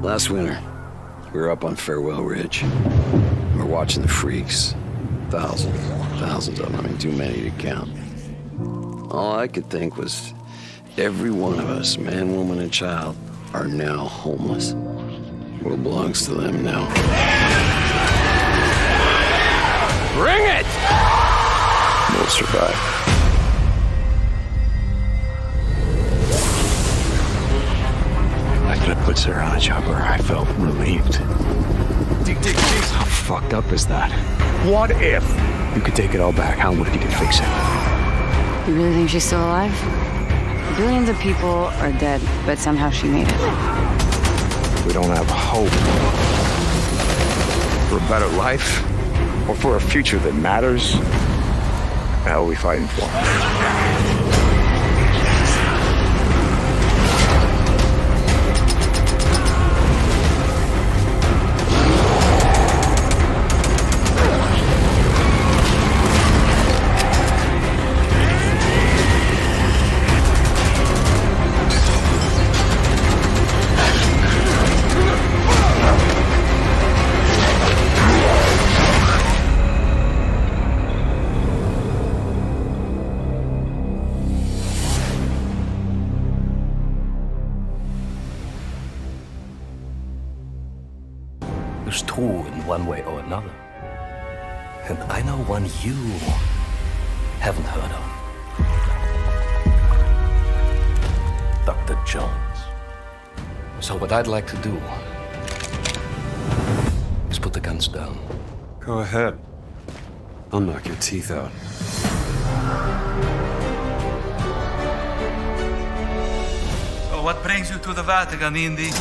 Last winter, we were up on Farewell Ridge. We were watching the freaks. Thousands of them. I mean, too many to count. All I could think was every one of us, man, woman, and child, are now homeless. What belongs to them now? Bring it! We'll survive. I could have put Sarah on a chopper. I felt relieved. How fucked up is that? What if you could take it all back? How would you fix it? You really think she's still alive? Billions of people are dead, but somehow she made it. We don't have hope for a better life or for a future that matters. What the hell are we fighting for? There's two in one way or another. And I know one you haven't heard of. Dr. Jones. So what I'd like to do is put the guns down. Go ahead. I'll knock your teeth out. So what brings you to the Vatican, Indy?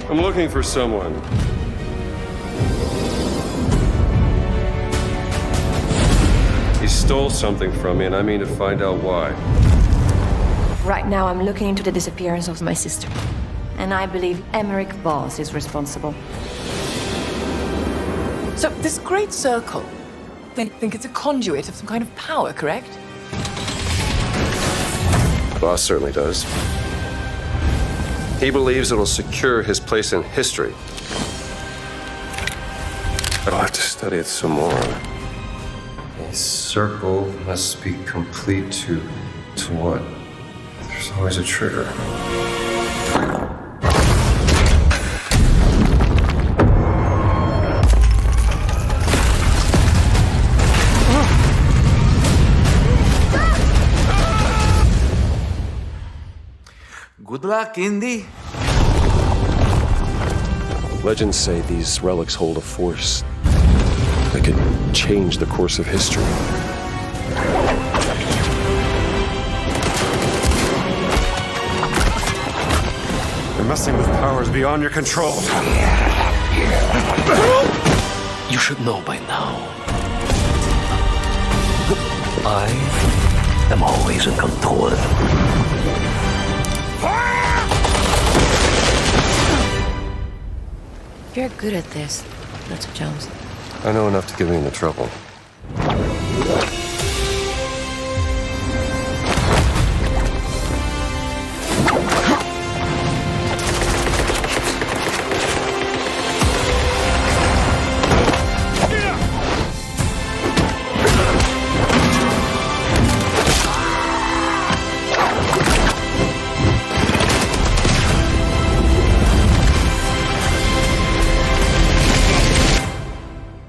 I'm looking for someone. He stole something from me, and I mean to find out why. Right now, I'm looking into the disappearance of my sister. And I believe Emmerich Voss is responsible. So, this great circle, they think it's a conduit of some kind of power, correct? Boss certainly does. He believes it'll secure his place in history. But I'll have to study it some more. A circle must be complete to what? There's always a trigger. Good luck, Indy. Legends say these relics hold a force that could change the course of history. You're messing with powers beyond your control. You should know by now. I am always in control. You're good at this, Dr. Jones. I know enough to get me into trouble.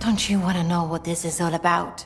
Don't you want to know what this is all about?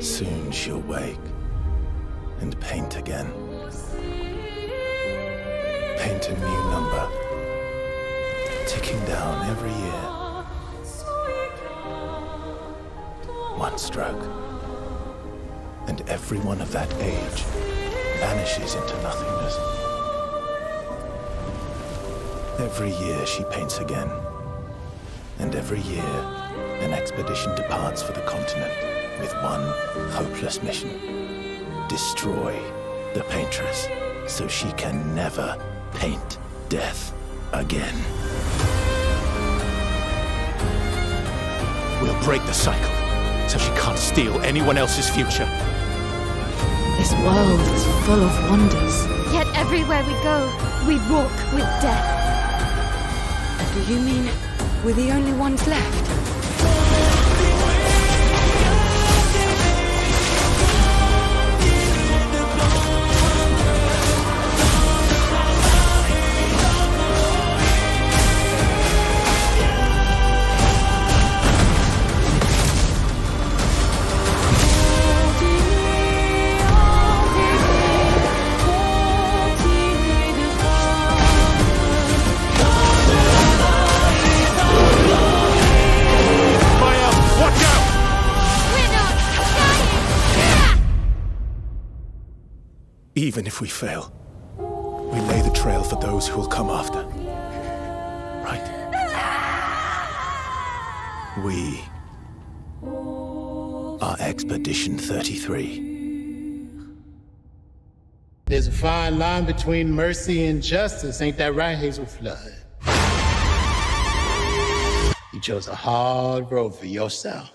Soon she'll wake and paint again. Paint a new number, ticking down every year. One stroke, and everyone of that age vanishes into nothingness. Every year she paints again, and every year an expedition departs for the continent with one hopeless mission: destroy the paintress so she can never paint death again. We'll break the cycle so she can't steal anyone else's future. This world is full of wonders. Yet everywhere we go, we walk with death. Do you mean we're the only ones left? Even if we fail, we lay the trail for those who will come after. Right? We are Expedition 33. There's a fine line between mercy and justice, ain't that right, Hazel Flood? You chose a hard road for yourself.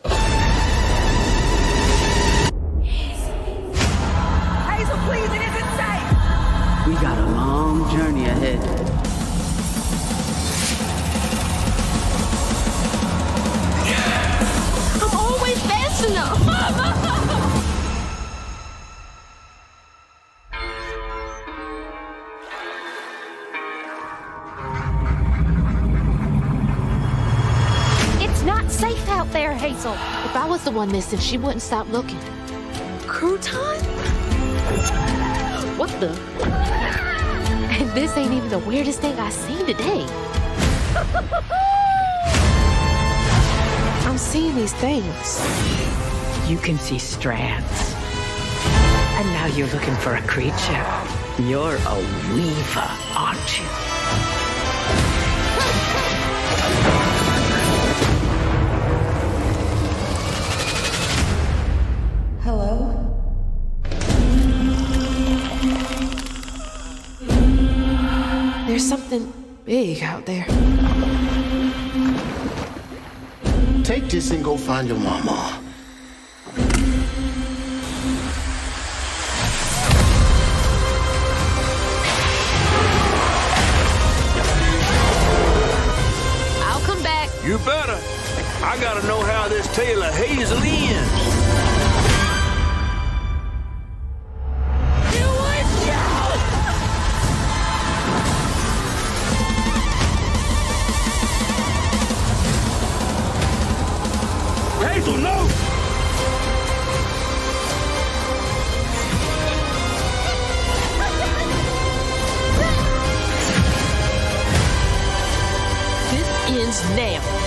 Please, it isn't safe! We got a long journey ahead. I'm always fast enough! It's not safe out there, Hazel. If I was the one missing, she wouldn't stop looking. Crouton? What the? And this ain't even the weirdest thing I've seen today. I'm seeing these things. You can see strands. And now you're looking for a creature. You're a weaver, aren't you? Hello? There's something big out there. Take this and go find your mama. I'll come back. You better. I gotta know how this tale of Hazel ends. Hazel, no! This ends now.